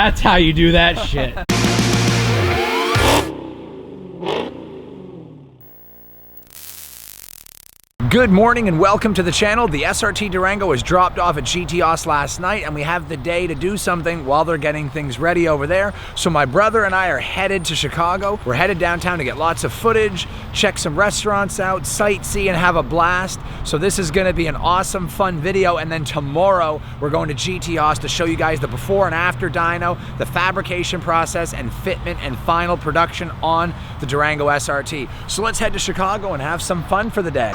That's how you do that shit. Good morning and welcome to the channel. The SRT Durango was dropped off at GTOS last night and we have the day to do something while they're getting things ready over there. So my brother and I are headed to Chicago. We're headed downtown to get lots of footage, check some restaurants out, sightsee and have a blast. So this is gonna be an awesome, fun video, and then tomorrow we're going to GTOS to show you guys the before and after dyno, the fabrication process and fitment and final production on the Durango SRT. So let's head to Chicago and have some fun for the day.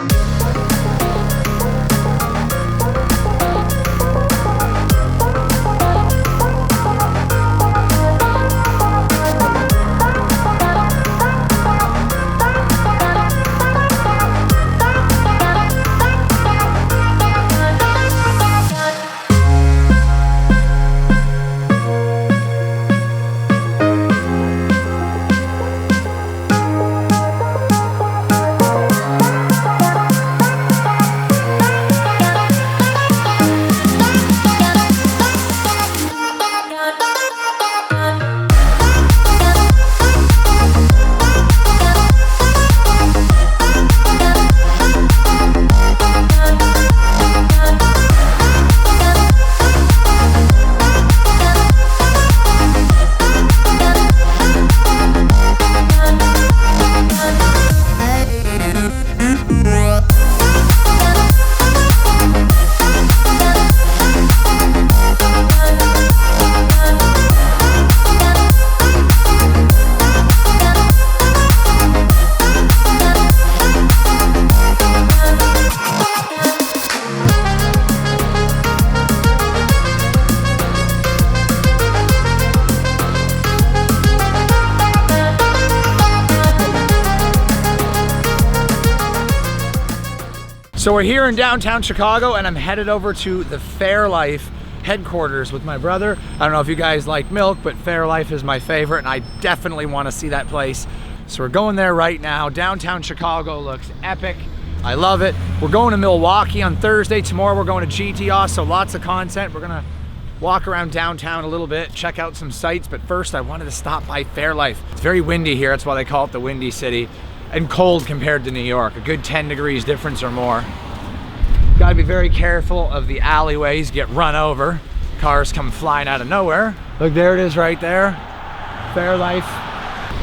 So we're here in downtown Chicago and I'm headed over to the Fairlife headquarters with my brother. I don't know if you guys like milk, but Fairlife is my favorite and I definitely want to see that place. So we're going there right now. Downtown Chicago looks epic. I love it. We're going to Milwaukee on Thursday. Tomorrow we're going to GTOS, so lots of content. We're gonna walk around downtown a little bit, check out some sights, but first I wanted to stop by Fairlife. It's very windy here, that's why they call it the Windy City. And cold compared to New York, a good 10 degrees difference or more. Gotta be very careful of the alleyways, get run over. Cars come flying out of nowhere. Look, there it is right there, Fairlife.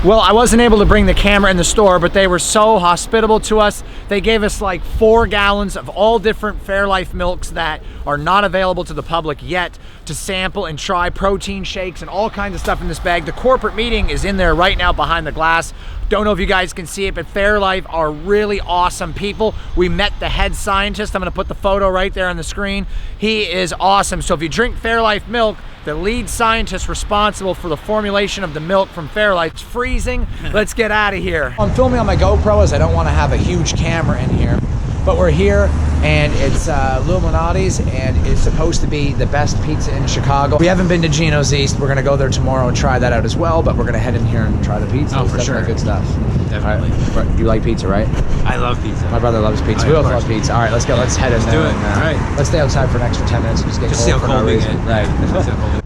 Well, I wasn't able to bring the camera in the store, but they were so hospitable to us. They gave us like 4 gallons of all different Fairlife milks that are not available to the public yet to sample and try, protein shakes and all kinds of stuff in this bag. The corporate meeting is in there right now behind the glass. Don't know if you guys can see it, but Fairlife are really awesome people. We met the head scientist. I'm gonna put the photo right there on the screen. He is awesome. So if you drink Fairlife milk, the lead scientist responsible for the formulation of the milk from Fairlife. It's freezing. Let's get out of here. I'm filming on my GoPro as I don't want to have a huge camera in here. But we're here and it's Llewelyn Oddities and it's supposed to be the best pizza in Chicago. We haven't been to Gino's East. We're gonna go there tomorrow and try that out as well, but we're gonna head in here and try the pizza. Oh, for sure. Good stuff. Definitely. Right. You like pizza, right? I love pizza. My brother loves pizza. We both love pizza. All right, let's go. Let's head in there. Let's do it. All right. Let's stay outside for an extra 10 minutes and just get Just see how cold for no cold we reason. get. Right.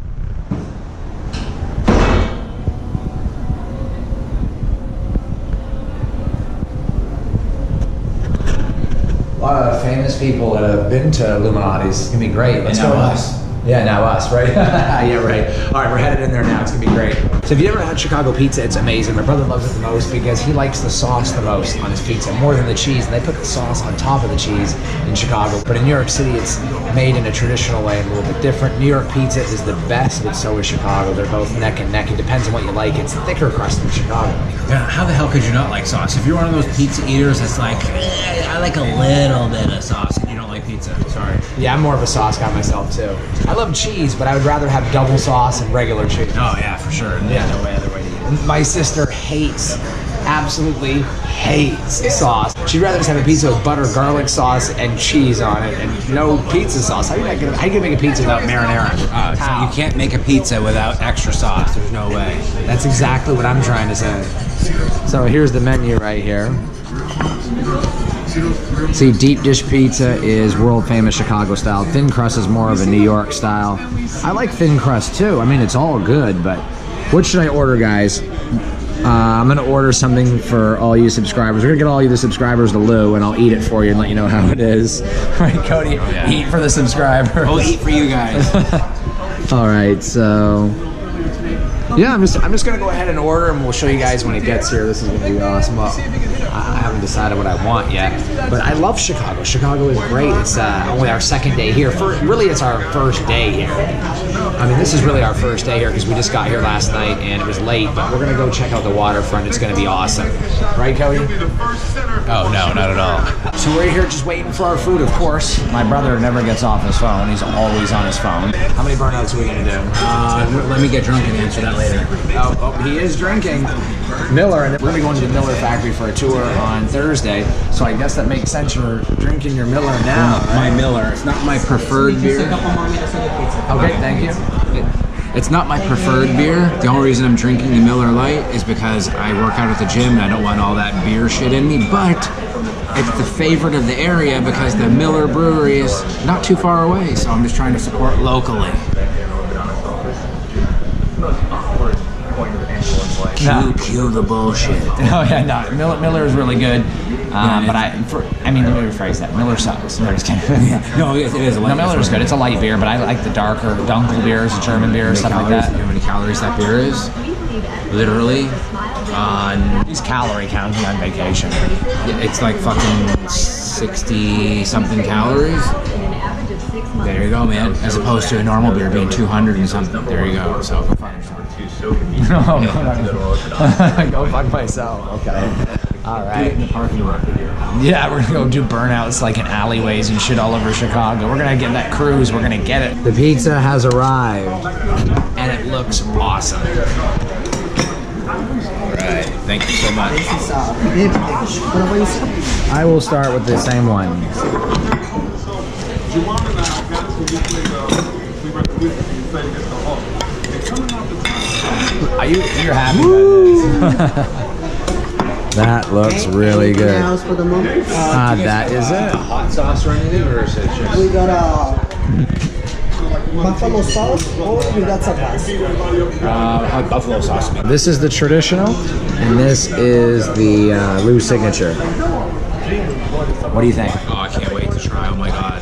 A lot of famous people that have been to Llewelyn Oddities. It's gonna be great. Let's go. us. Yeah, now us, right? Yeah, right. All right, we're headed in there now. It's gonna be great. So if you ever had Chicago pizza, it's amazing. My brother loves it the most because he likes the sauce the most on his pizza, more than the cheese. And they put the sauce on top of the cheese in Chicago. But in New York City, it's made in a traditional way and a little bit different. New York pizza is the best, but so is Chicago. They're both neck and neck. It depends on what you like. It's thicker crust than Chicago. Yeah, how the hell could you not like sauce? If you're one of those pizza eaters that's like, I like a little bit of sauce and you don't like pizza, sorry. Yeah, I'm more of a sauce guy myself too. I love cheese, but I would rather have double sauce and regular cheese. Oh yeah, for sure. Yeah. No way other way to eat it. My sister hates, absolutely hates sauce. She'd rather just have a pizza with butter, garlic sauce, and cheese on it, and no pizza sauce. How are you gonna make a pizza without marinara? So you can't make a pizza without extra sauce. There's no way. That's exactly what I'm trying to say. So here's the menu right here. See, deep dish pizza is world famous Chicago style. Thin crust is more of a New York style. I like thin crust too. I mean, it's all good, but what should I order, guys? I'm gonna order something for all you subscribers. We're gonna get all you the subscribers to Lou, and I'll eat it for you and let you know how it is. All right, Cody, eat for the subscribers. I'll eat for you guys. All right, so yeah, I'm just gonna go ahead and order, and we'll show you guys when it gets here. This is gonna be awesome. Well, I haven't decided what I want yet, but I love Chicago. Chicago is great. It's only our second day here. Really, it's our first day here. I mean, this is really our first day here because we just got here last night and it was late, but we're gonna go check out the waterfront. It's gonna be awesome. Right, Cody? Oh, no, not at all. So we're here just waiting for our food, of course. My brother never gets off his phone. He's always on his phone. How many burnouts are we gonna do? Let me get drunk and answer that later. Oh, he is drinking. Miller, and we're gonna be going to the Miller factory for a tour on Thursday. So I guess that makes sense. You're drinking your Miller now. My Miller. It's not my preferred beer. Okay, thank you. It's not my preferred beer. The only reason I'm drinking the Miller Lite is because I work out at the gym and I don't want all that beer shit in me. But it's the favorite of the area because the Miller Brewery is not too far away. So I'm just trying to support locally. Cue the bullshit. Oh yeah, no, Miller is really good. But let me rephrase that. Miller sucks. No, just kidding. No, it is a light. No, Miller's good. It's a light beer, but I like the darker Dunkel beers, the German beers, stuff like that. You know how many calories that beer is? Literally, He's calorie counting on vacation. it's like fucking 60 something calories. There you go, man. As opposed to a normal beer being 200 and something. There you go. So go fuck yourself. Go fuck myself. Okay. All right. In the parking lot. Yeah, we're gonna go do burnouts like in alleyways and shit all over Chicago. We're gonna get that cruise. We're gonna get it. The pizza has arrived, and it looks awesome. All right. Thank you so much. I will start with the same one. You're happy about this. That looks really good. That is it. Hot sauce or anything, or is it just? We got buffalo sauce or we got sabas. Hot buffalo sauce. This is the traditional, and this is the Lou signature. What do you think? Oh, I can't wait to try. Oh my god.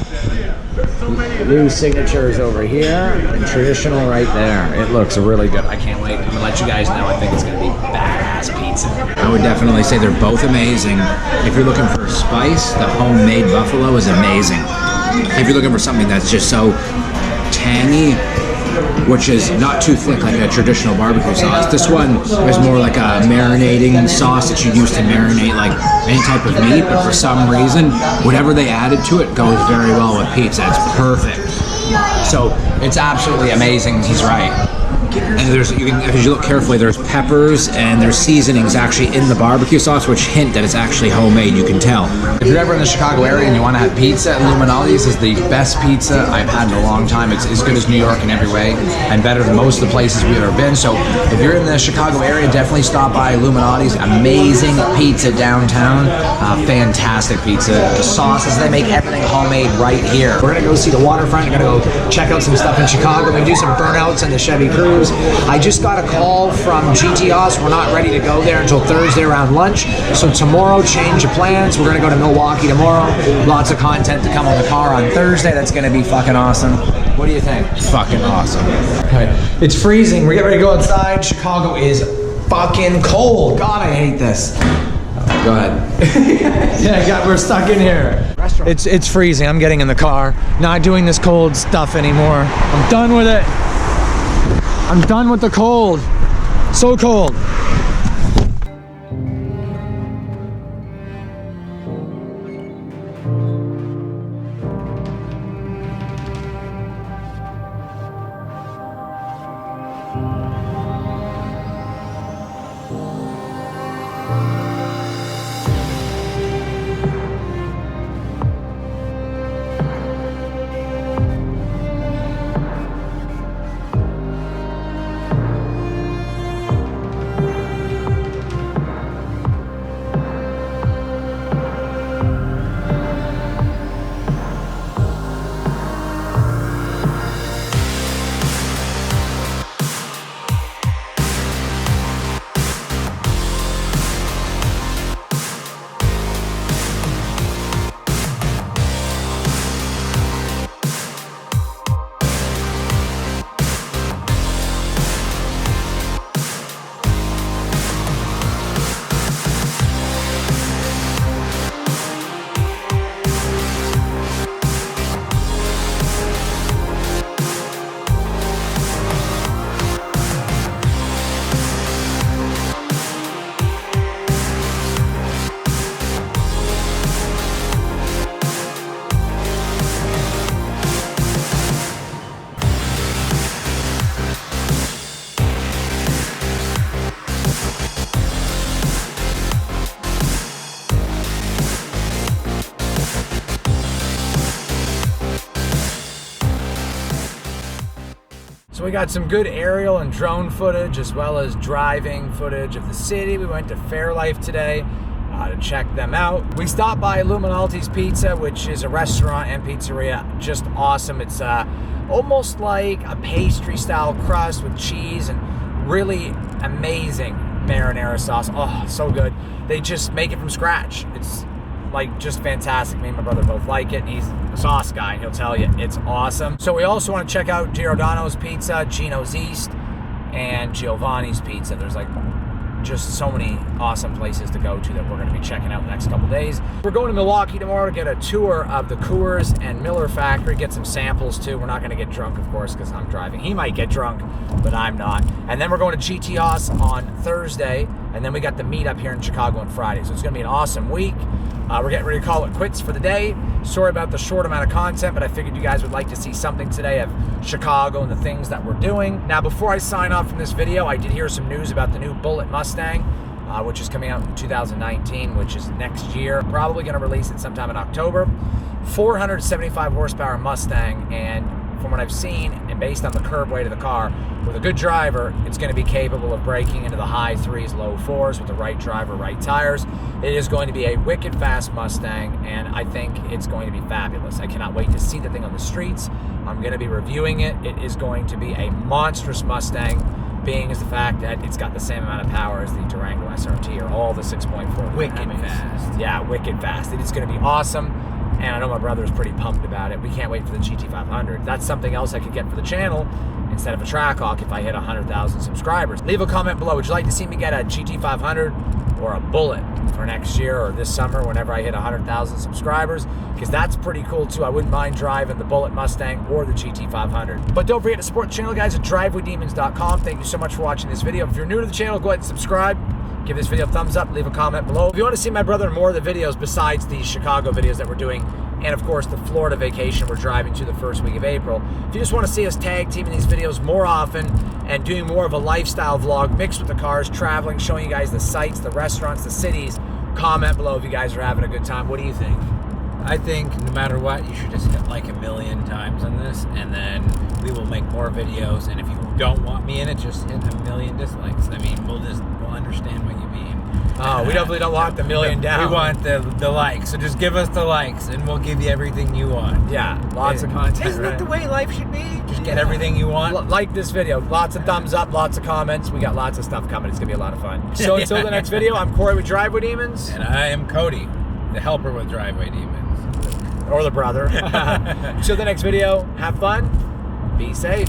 Lou's signature is over here, and traditional right there. It looks really good. I can't wait. I'm gonna let you guys know. I think it's gonna be badass pizza. I would definitely say they're both amazing. If you're looking for spice, the homemade buffalo is amazing. If you're looking for something that's just so tangy, which is not too thick like a traditional barbecue sauce, this one is more like a marinating sauce that you use to marinate like any type of meat, but for some reason, whatever they added to it goes very well with pizza. It's perfect. So it's absolutely amazing. He's right. And there's, if you look carefully, there's peppers and there's seasonings actually in the barbecue sauce, which hint that it's actually homemade. You can tell. If you're ever in the Chicago area and you want to have pizza, Llewelyn Oddities is the best pizza I've had in a long time. It's as good as New York in every way and better than most of the places we've ever been. So if you're in the Chicago area, definitely stop by Llewelyn Oddities. Amazing pizza downtown. Fantastic pizza. The sauces, they make everything homemade right here. We're going to go see the waterfront. We're going to go check out some stuff in Chicago. We're going to do some burnouts in the Chevy Cruise. I just got a call from GTOS. We're not ready to go there until Thursday around lunch. So tomorrow, change of plans. We're going to go to Milwaukee tomorrow. Lots of content to come on the car on Thursday. That's going to be fucking awesome. What do you think? Fucking awesome. It's freezing. We're getting ready to go outside. Chicago is fucking cold. God, I hate this. Go ahead. Yeah, we're stuck in here. It's freezing. I'm getting in the car. Not doing this cold stuff anymore. I'm done with it. I'm done with the cold. So cold. So we got some good aerial and drone footage as well as driving footage of the city. We went to Fairlife today to check them out. We stopped by Llewelyn Oddities Pizza, which is a restaurant and pizzeria. Just awesome. It's almost like a pastry style crust with cheese and really amazing marinara sauce. Oh, so good. They just make it from scratch. It's like just fantastic. Me and my brother both like it, and he's a sauce guy, and he'll tell you it's awesome. So we also want to check out Giordano's Pizza, Gino's East, and Giovanni's Pizza. There's like just so many awesome places to go to that we're going to be checking out the next couple days. We're going to Milwaukee tomorrow to get a tour of the Coors and Miller factory, get some samples too. We're not going to get drunk, of course, because I'm driving. He might get drunk, but I'm not. And then we're going to GT Haas on Thursday, and then we got the meetup here in Chicago on Friday. So it's going to be an awesome week. We're getting ready to call it quits for the day. Sorry about the short amount of content, but I figured you guys would like to see something today of Chicago and the things that we're doing. Now, before I sign off from this video, I did hear some news about the new Bullet Mustang, which is coming out in 2019, which is next year. Probably going to release it sometime in October. 475 horsepower Mustang, and from what I've seen, and based on the curb weight of the car, with a good driver, it's going to be capable of braking into the high 3s, low 4s with the right driver, right tires. It is going to be a wicked fast Mustang, and I think it's going to be fabulous. I cannot wait to see the thing on the streets. I'm going to be reviewing it. It is going to be a monstrous Mustang, being as the fact that it's got the same amount of power as the Durango SRT, or all the 6.4. Wicked fast. Yeah, wicked fast. It is going to be awesome. And I know my brother is pretty pumped about it. We can't wait for the GT500. That's something else I could get for the channel instead of a Trackhawk if I hit 100,000 subscribers. Leave a comment below. Would you like to see me get a GT500 or a Bullet for next year or this summer whenever I hit 100,000 subscribers? Because that's pretty cool too. I wouldn't mind driving the Bullet Mustang or the GT500. But don't forget to support the channel, guys, at drivewaydemons.com. Thank you so much for watching this video. If you're new to the channel, go ahead and subscribe. Give this video a thumbs up, leave a comment below. If you want to see my brother in more of the videos besides the Chicago videos that we're doing, and of course the Florida vacation we're driving to the first week of April, if you just want to see us tag teaming these videos more often and doing more of a lifestyle vlog mixed with the cars, traveling, showing you guys the sights, the restaurants, the cities, comment below if you guys are having a good time. What do you think? I think no matter what, you should just hit like 1,000,000 times on this, and then we will make more videos. And if you don't want me in it, just hit 1,000,000 dislikes. I mean, we'll understand what you mean. Oh, we definitely don't want the million down. We want the likes. So just give us the likes, and we'll give you everything you want. Yeah, lots of content. Isn't that the way life should be? Just get Yeah. everything you want. Like this video. Lots of thumbs up, lots of comments. We got lots of stuff coming. It's going to be a lot of fun. So until the next video, I'm Corey with Driveway Demons. And I am Cody, the helper with Driveway Demons. Or the brother. Until the next video, have fun, be safe.